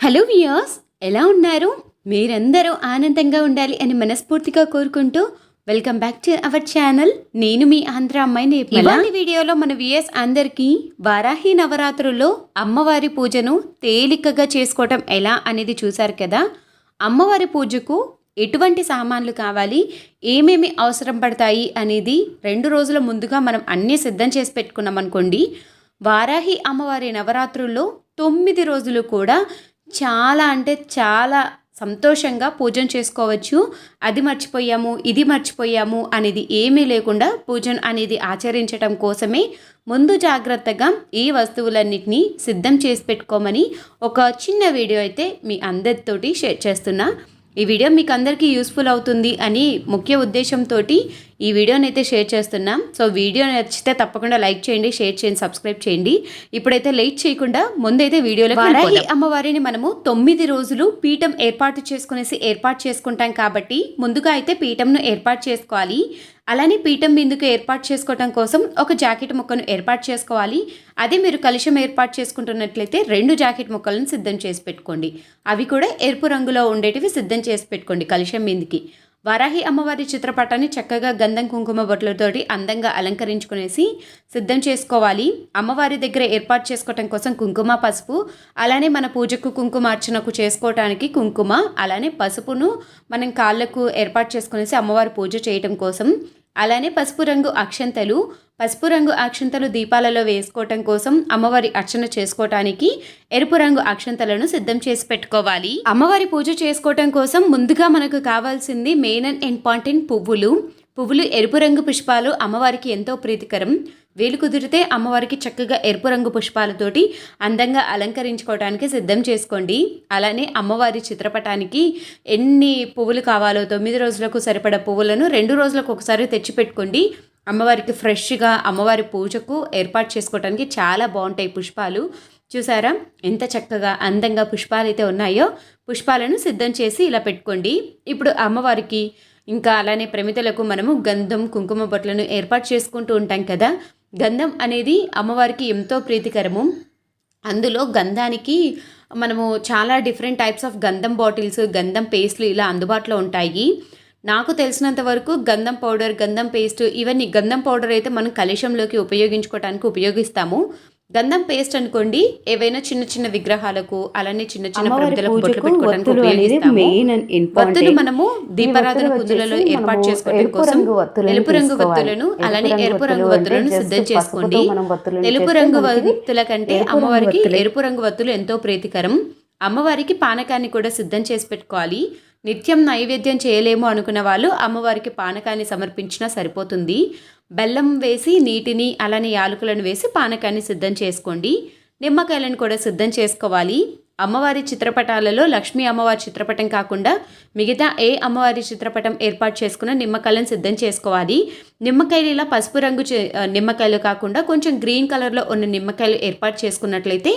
Hello viewers, ఎలా ఉన్నారు? మీరందరూ ఆనందంగా ఉండాలి అని మనస్ఫూర్తిగా కోరుకుంటూ welcome back to our channel. నేను మీ ఆంధ్ర అమ్మాయి నిర్మల. ఇవాళ వీడియోలో మన వ్యూయర్స్ అందరికీ వారాహి నవరాత్రుల్లో అమ్మవారి పూజను తేలికగా చేసుకోవటం ఎలా అనేది చూశారు కదా. అమ్మవారి పూజకు ఎటువంటి సామాన్లు కావాలి, ఏమేమి అవసరం పడతాయి అనేది 2 రోజుల ముందుగా మనం అన్నీ సిద్ధం చేసి పెట్టుకున్నాం అనుకోండి, వారాహి అమ్మవారి నవరాత్రుల్లో 9 రోజులు కూడా చాలా అంటే చాలా సంతోషంగా పూజను చేసుకోవచ్చు. అది మర్చిపోయాము, ఇది మర్చిపోయాము అనేది ఏమీ లేకుండా పూజను అనేది ఆచరించడం కోసమే ముందు జాగ్రత్తగా ఈ వస్తువులన్నిటినీ సిద్ధం చేసి పెట్టుకోమని ఒక చిన్న వీడియో అయితే మీ అందరితోటి షేర్ చేస్తున్నా. ఈ వీడియో మీకు అందరికీ యూస్ఫుల్ అవుతుంది అని ముఖ్య ఉద్దేశంతో ఈ వీడియోని అయితే షేర్ చేస్తున్నాం. సో వీడియో నచ్చితే తప్పకుండా లైక్ చేయండి, షేర్ చేయండి, సబ్స్క్రైబ్ చేయండి. ఇప్పుడైతే లేట్ చేయకుండా ముందైతే వీడియోలో వారాహి అమ్మవారిని మనము 9 రోజులు పీఠం ఏర్పాటు చేసుకుంటాం కాబట్టి ముందుగా అయితే పీఠంను ఏర్పాటు చేసుకోవాలి. అలానే పీఠం బిందుకు ఏర్పాటు చేసుకోవటం కోసం ఒక జాకెట్ ముక్కను ఏర్పాటు చేసుకోవాలి. అదే మీరు కలశం ఏర్పాటు చేసుకుంటున్నట్లయితే 2 జాకెట్ ముక్కలను సిద్ధం చేసి పెట్టుకోండి. అవి కూడా ఎరుపు రంగులో ఉండేటివి సిద్ధం చేసి పెట్టుకోండి. కలశం బిందుకి వారాహి అమ్మవారి చిత్రపటాన్ని చక్కగా గంధం కుంకుమ బొట్లతోటి అందంగా అలంకరించుకునేసి సిద్ధం చేసుకోవాలి. అమ్మవారి దగ్గర ఏర్పాటు చేసుకోవటం కోసం కుంకుమ, పసుపు, అలానే మన పూజకు కుంకుమార్చనకు చేసుకోవటానికి కుంకుమ, అలానే పసుపును మనం కాళ్ళకు ఏర్పాటు చేసుకునేసి అమ్మవారి పూజ చేయటం కోసం, అలానే పసుపు రంగు అక్షంతలు దీపాలలో వేసుకోవటం కోసం, అమ్మవారి అర్చన చేసుకోవటానికి ఎరుపు రంగు అక్షంతలను సిద్ధం చేసి పెట్టుకోవాలి. అమ్మవారి పూజ చేసుకోవటం కోసం ముందుగా మనకు కావాల్సింది మెయిన్ అండ్ ఇంపార్టెంట్ పువ్వులు ఎరుపు రంగు పుష్పాలు అమ్మవారికి ఎంతో ప్రీతికరం. వీలు కుదిరితే అమ్మవారికి చక్కగా ఎరుపు రంగు పుష్పాలతోటి అందంగా అలంకరించుకోవడానికి సిద్ధం చేసుకోండి. అలానే అమ్మవారి చిత్రపటానికి ఎన్ని పువ్వులు కావాలో 9 రోజులకు సరిపడా పువ్వులను 2 రోజులకు ఒకసారి తెచ్చిపెట్టుకోండి. అమ్మవారికి ఫ్రెష్గా అమ్మవారి పూజకు ఏర్పాటు చేసుకోవడానికి చాలా బాగుంటాయి పుష్పాలు. చూసారా ఎంత చక్కగా అందంగా పుష్పాలు అయితే ఉన్నాయో. పుష్పాలను సిద్ధం చేసి ఇలా పెట్టుకోండి. ఇప్పుడు అమ్మవారికి ఇంకా అలానే ప్రమిదలకు మనము గంధం, కుంకుమ బొట్లను ఏర్పాటు చేసుకుంటూ ఉంటాం కదా. గంధం అనేది అమ్మవారికి ఎంతో ప్రీతికరము. అందులో గంధానికి మనము చాలా డిఫరెంట్ టైప్స్ ఆఫ్ గంధం బాటిల్స్, గంధం పేస్ట్లు ఇలా అందుబాటులో ఉంటాయి. నాకు తెలిసినంత వరకు గంధం పౌడర్, గంధం పేస్ట్, ఇవన్నీ గంధం పౌడర్ అయితే మనం కలశంలోకి ఉపయోగిస్తాము. గంధం పేస్ట్ అనుకోండి ఏవైనా చిన్న చిన్న విగ్రహాలకు, అలానే చిన్న చిన్న ప్రమిదలకు బొట్లు పెట్టుకోవడానికి ఉపయోగిస్తాము. వత్తులు మనము దీపారాధన కుందులలో ఏర్పాటు చేసుకోవడం కోసం తెలుపు రంగు వత్తులను, అలానే ఎరుపు రంగు వత్తులను సిద్ధం చేసుకోండి. తెలుపు రంగు వత్తుల కంటే అమ్మవారికి ఎరుపు రంగు వత్తులు ఎంతో ప్రీతికరం. అమ్మవారికి పానకాన్ని కూడా సిద్ధం చేసి పెట్టుకోవాలి. నిత్యం నైవేద్యం చేయలేము అనుకున్న వాళ్ళు అమ్మవారికి పానకాన్ని సమర్పించినా సరిపోతుంది. బెల్లం వేసి, నీటిని, అలానే యాలకులను వేసి పానకాన్ని సిద్ధం చేసుకోండి. నిమ్మకాయలను కూడా సిద్ధం చేసుకోవాలి. అమ్మవారి చిత్రపటాలలో లక్ష్మీ అమ్మవారి చిత్రపటం కాకుండా మిగతా ఏ అమ్మవారి చిత్రపటం ఏర్పాటు చేసుకున్న నిమ్మకాయలను సిద్ధం చేసుకోవాలి. నిమ్మకాయలు ఇలా పసుపు రంగు నిమ్మకాయలు కాకుండా కొంచెం గ్రీన్ కలర్లో ఉన్న నిమ్మకాయలు ఏర్పాటు చేసుకున్నట్లయితే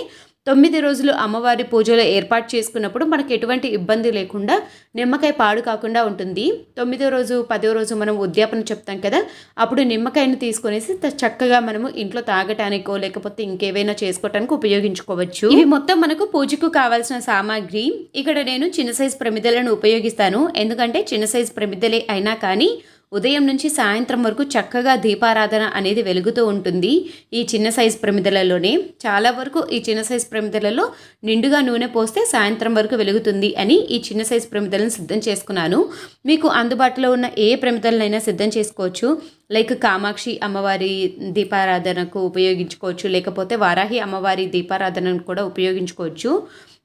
9 రోజులు అమ్మవారి పూజలో ఏర్పాటు చేసుకున్నప్పుడు మనకు ఎటువంటి ఇబ్బంది లేకుండా నిమ్మకాయ పాడు కాకుండా ఉంటుంది. 9వ రోజు 10వ రోజు మనం ఉద్యాపన చెప్తాం కదా, అప్పుడు నిమ్మకాయను తీసుకునేసి చక్కగా మనము ఇంట్లో తాగటానికో లేకపోతే ఇంకేవైనా చేసుకోవటానికి ఉపయోగించుకోవచ్చు. ఇవి మొత్తం మనకు పూజకు కావాల్సిన సామాగ్రి. ఇక్కడ నేను చిన్న సైజు ప్రమిదలను ఉపయోగిస్తాను. ఎందుకంటే చిన్న సైజు ప్రమిదలే అయినా కానీ ఉదయం నుంచి సాయంత్రం వరకు చక్కగా దీపారాధన అనేది వెలుగుతూ ఉంటుంది. ఈ చిన్న సైజు ప్రమిదలలోనే చాలా వరకు ఈ చిన్న సైజు ప్రమిదలలో నిండుగా నూనె పోస్తే సాయంత్రం వరకు వెలుగుతుంది అని ఈ చిన్న సైజు ప్రమిదలను సిద్ధం చేసుకున్నాను. మీకు అందుబాటులో ఉన్న ఏ ప్రమిదలనైనా సిద్ధం చేసుకోవచ్చు. లైక్ కామాక్షి అమ్మవారి దీపారాధనకు ఉపయోగించుకోవచ్చు, లేకపోతే వారాహి అమ్మవారి దీపారాధనను కూడా ఉపయోగించుకోవచ్చు.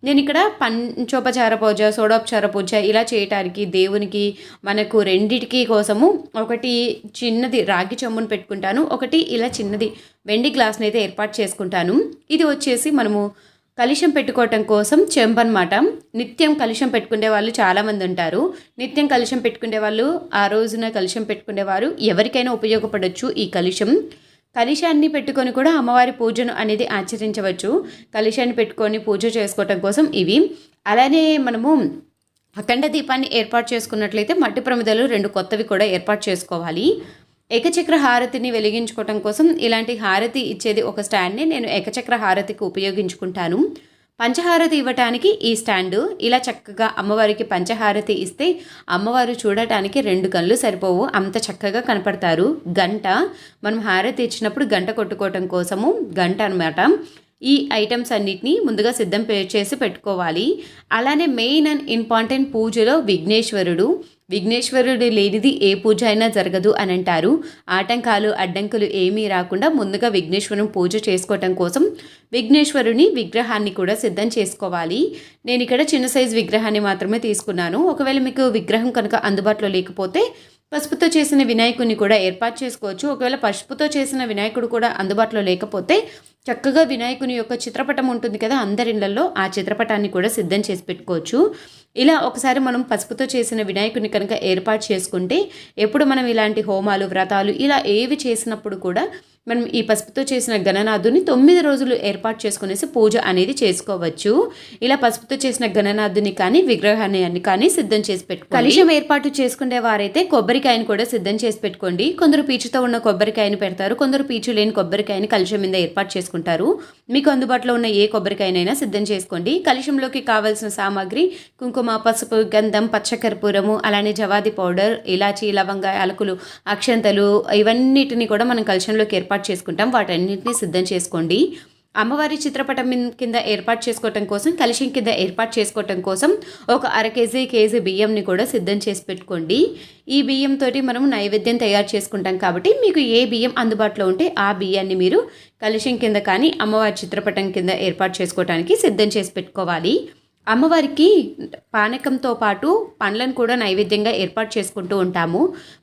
నేను ఇక్కడ పంచోపచార పూజ, షోడోపచార పూజ ఇలా చేయటానికి దేవునికి మనకు రెండిటికి కోసము ఒకటి చిన్నది రాగి చెంబును పెట్టుకుంటాను, ఒకటి ఇలా చిన్నది వెండి గ్లాస్ని అయితే ఏర్పాటు చేసుకుంటాను. ఇది వచ్చేసి మనము కలశం పెట్టుకోవటం కోసం చెంబు అనమాట. నిత్యం కలశం పెట్టుకునే వాళ్ళు చాలామంది ఉంటారు. నిత్యం కలశం పెట్టుకునే వాళ్ళు, ఆ రోజున కలశం పెట్టుకునేవారు ఎవరికైనా ఉపయోగపడవచ్చు. ఈ కలశాన్ని పెట్టుకొని కూడా అమ్మవారి పూజను అనేది ఆచరించవచ్చు. కలశాన్ని పెట్టుకొని పూజ చేసుకోవటం కోసం ఇవి. అలానే మనము అఖండ దీపాన్ని ఏర్పాటు చేసుకున్నట్లయితే మట్టి ప్రమిదలు 2 కొత్తవి కూడా ఏర్పాటు చేసుకోవాలి. ఏకచక్ర హారతిని వెలిగించుకోవటం కోసం ఇలాంటి హారతి ఇచ్చేది ఒక స్టాండ్ని నేను ఏకచక్ర హారతికి ఉపయోగించుకుంటాను. పంచహారతి ఇవ్వటానికి ఈ స్టాండు. ఇలా చక్కగా అమ్మవారికి పంచహారతి ఇస్తే అమ్మవారు చూడటానికి 2 కళ్ళు సరిపోవు, అంత చక్కగా కనపడతారు. గంట, మనం హారతి ఇచ్చినప్పుడు గంట కొట్టుకోవటం కోసము గంట అనమాట. ఈ ఐటమ్స్ అన్నిటినీ ముందుగా సిద్ధం చేసి పెట్టుకోవాలి. అలానే మెయిన్ అండ్ ఇంపార్టెంట్ పూజలో విఘ్నేశ్వరుడు లేనిది ఏ పూజ అయినా జరగదు అని అంటారు. ఆటంకాలు అడ్డంకులు ఏమీ రాకుండా ముందుగా విఘ్నేశ్వరుని పూజ చేసుకోవటం కోసం విఘ్నేశ్వరుని విగ్రహాన్ని కూడా సిద్ధం చేసుకోవాలి. నేను ఇక్కడ చిన్న సైజు విగ్రహాన్ని మాత్రమే తీసుకున్నాను. ఒకవేళ మీకు విగ్రహం కనుక అందుబాటులో లేకపోతే పసుపుతో చేసిన వినాయకుడిని కూడా ఏర్పాటు చేసుకోవచ్చు. ఒకవేళ పసుపుతో చేసిన వినాయకుడు కూడా అందుబాటులో లేకపోతే చక్కగా వినాయకుని యొక్క చిత్రపటం ఉంటుంది కదా అందరిళ్లలో, ఆ చిత్రపటాన్ని కూడా సిద్ధం చేసి పెట్టుకోవచ్చు. ఇలా ఒకసారి మనం పసుపుతో చేసిన వినాయకుడిని కనుక ఏర్పాటు చేసుకుంటే ఎప్పుడు మనం ఇలాంటి హోమాలు వ్రతాలు ఇలా ఏవి చేసినప్పుడు కూడా మనం ఈ పసుపుతో చేసిన గణనాథుని 9 రోజులు ఏర్పాటు చేసుకునేసి పూజ అనేది చేసుకోవచ్చు. ఇలా పసుపుతో చేసిన గణనాథుని కానీ విగ్రహాన్ని కానీ సిద్ధం చేసి పెట్టుకోండి. కలశం ఏర్పాటు చేసుకునే వారైతే కొబ్బరికాయను కూడా సిద్ధం చేసి పెట్టుకోండి. కొందరు పీచుతో ఉన్న కొబ్బరికాయను పెడతారు, కొందరు పీచు లేని కొబ్బరికాయని కలశం మీద ఏర్పాటు చేసుకుంటారు. మీకు అందుబాటులో ఉన్న ఏ కొబ్బరికాయనైనా సిద్ధం చేసుకోండి. కలశంలోకి కావాల్సిన సామాగ్రి కుంకుమ, పసుపు, గంధం, పచ్చకర్పూరము, అలానే జవాది పౌడర్, ఇలాచి, లవంగ, యాలకులు, అక్షంతలు ఇవన్నిటిని కూడా మనం కలశంలోకి ఏర్పాటు చేసుకుంటాం. వాటన్నిటిని సిద్ధం చేసుకోండి. అమ్మవారి చిత్రపటం కింద ఏర్పాటు చేసుకోవటం కోసం, కలశం కింద ఏర్పాటు చేసుకోవటం కోసం ఒక కేజీ బియ్యంని కూడా సిద్ధం చేసి పెట్టుకోండి. ఈ బియ్యంతో మనం నైవేద్యం తయారు చేసుకుంటాం కాబట్టి మీకు ఏ బియ్యం అందుబాటులో ఉంటే ఆ బియ్యాన్ని మీరు కలశం కింద కానీ అమ్మవారి చిత్రపటం కింద ఏర్పాటు చేసుకోవడానికి సిద్ధం చేసి పెట్టుకోవాలి. అమ్మవారికి పానకంతో పాటు పండ్లను కూడా నైవేద్యంగా ఏర్పాటు చేసుకుంటూ ఉంటాము.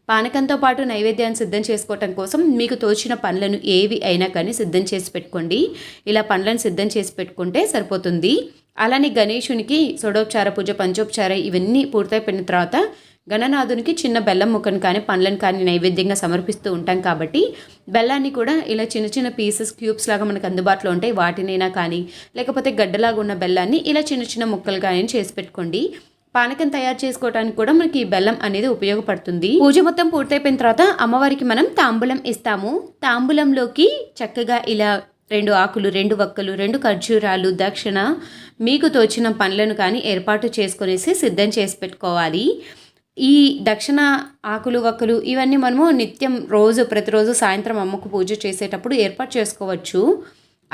పానకంతో పాటు నైవేద్యాన్ని సిద్ధం చేసుకోవటం కోసం మీకు తోచిన పండ్లను ఏవి అయినా కానీ సిద్ధం చేసి పెట్టుకోండి. ఇలా పండ్లను సిద్ధం చేసి పెట్టుకుంటే సరిపోతుంది. అలానే గణేశునికి షోడోపచార పూజ, పంచోపచార ఇవన్నీ పూర్తయిపోయిన తర్వాత గణనాథునికి చిన్న బెల్లం ముక్కను కానీ పండ్లను కానీ నైవేద్యంగా సమర్పిస్తూ ఉంటాం కాబట్టి బెల్లాన్ని కూడా ఇలా చిన్న చిన్న పీసెస్, క్యూబ్స్ లాగా మనకు అందుబాటులో ఉంటాయి, వాటినైనా కానీ లేకపోతే గడ్డలాగా ఉన్న బెల్లాన్ని ఇలా చిన్న చిన్న ముక్కలు కానీ చేసి పెట్టుకోండి. పానకం తయారు చేసుకోవడానికి కూడా మనకి ఈ బెల్లం అనేది ఉపయోగపడుతుంది. పూజ మొత్తం పూర్తయిపోయిన తర్వాత అమ్మవారికి మనం తాంబూలం ఇస్తాము. తాంబూలంలోకి చక్కగా ఇలా 2 ఆకులు, 2 వక్కలు, 2 ఖర్జూరాలు, దక్షిణ మీకు తోచిన పండ్లను కానీ ఏర్పాటు చేసుకునేసి సిద్ధం చేసి పెట్టుకోవాలి. ఈ దక్షిణ ఆకులు, వక్కలు ఇవన్నీ మనము నిత్యం ప్రతిరోజు సాయంత్రం అమ్మకు పూజ చేసేటప్పుడు ఏర్పాటు చేసుకోవచ్చు.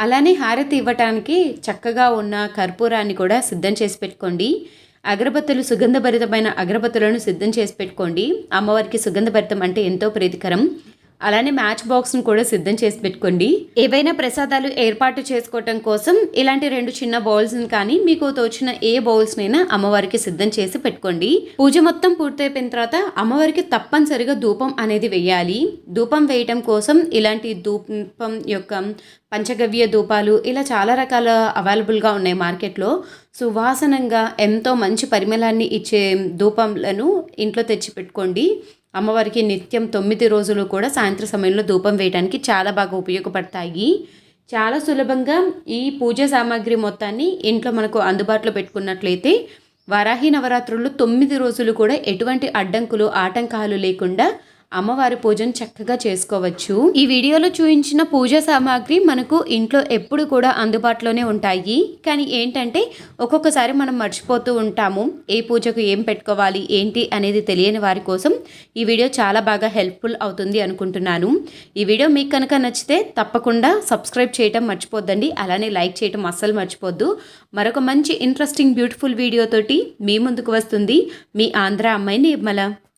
అలానే హారతి ఇవ్వటానికి చక్కగా ఉన్న కర్పూరాన్ని కూడా సిద్ధం చేసి పెట్టుకోండి. అగరబత్తులు, సుగంధభరితమైన అగరబత్తులను సిద్ధం చేసి పెట్టుకోండి. అమ్మవారికి సుగంధభరితం అంటే ఎంతో ప్రీతికరం. అలానే మ్యాచ్ బాక్స్ను కూడా సిద్ధం చేసి పెట్టుకోండి. ఏవైనా ప్రసాదాలు ఏర్పాటు చేసుకోవటం కోసం ఇలాంటి 2 చిన్న బౌల్స్ని కానీ మీకు తోచిన ఏ బౌల్స్నైనా అమ్మవారికి సిద్ధం చేసి పెట్టుకోండి. పూజ మొత్తం పూర్తయిపోయిన తర్వాత అమ్మవారికి తప్పనిసరిగా ధూపం అనేది వేయాలి. ధూపం వేయటం కోసం ఇలాంటి ధూపం యొక్క పంచగవ్య ధూపాలు ఇలా చాలా రకాల అవైలబుల్గా ఉన్నాయి మార్కెట్లో. సువాసనంగా ఎంతో మంచి పరిమళాన్ని ఇచ్చే ధూపంలను ఇంట్లో తెచ్చి పెట్టుకోండి. అమ్మవారికి నిత్యం 9 రోజులు కూడా సాయంత్రం సమయంలో ధూపం వేయడానికి చాలా బాగా ఉపయోగపడతాయి. చాలా సులభంగా ఈ పూజ సామాగ్రి మొత్తాన్ని ఇంట్లో మనకు అందుబాటులో పెట్టుకున్నట్లయితే వారాహి నవరాత్రులు 9 రోజులు కూడా ఎటువంటి అడ్డంకులు, ఆటంకాలు లేకుండా అమ్మవారి పూజను చక్కగా చేసుకోవచ్చు. ఈ వీడియోలో చూపించిన పూజా సామాగ్రి మనకు ఇంట్లో ఎప్పుడు కూడా అందుబాటులోనే ఉంటాయి. కానీ ఏంటంటే ఒక్కొక్కసారి మనం మర్చిపోతూ ఉంటాము, ఏ పూజకు ఏం పెట్టుకోవాలి ఏంటి అనేది తెలియని వారి కోసం ఈ వీడియో చాలా బాగా హెల్ప్ఫుల్ అవుతుంది అనుకుంటున్నాను. ఈ వీడియో మీకు కనుక నచ్చితే తప్పకుండా సబ్స్క్రైబ్ చేయటం మర్చిపోద్దండి. అలానే లైక్ చేయటం అస్సలు మర్చిపోద్దు. మరొక మంచి ఇంట్రెస్టింగ్ బ్యూటిఫుల్ వీడియోతోటి మీ ముందుకు వస్తుంది మీ ఆంధ్ర అమ్మాయి నిర్మల.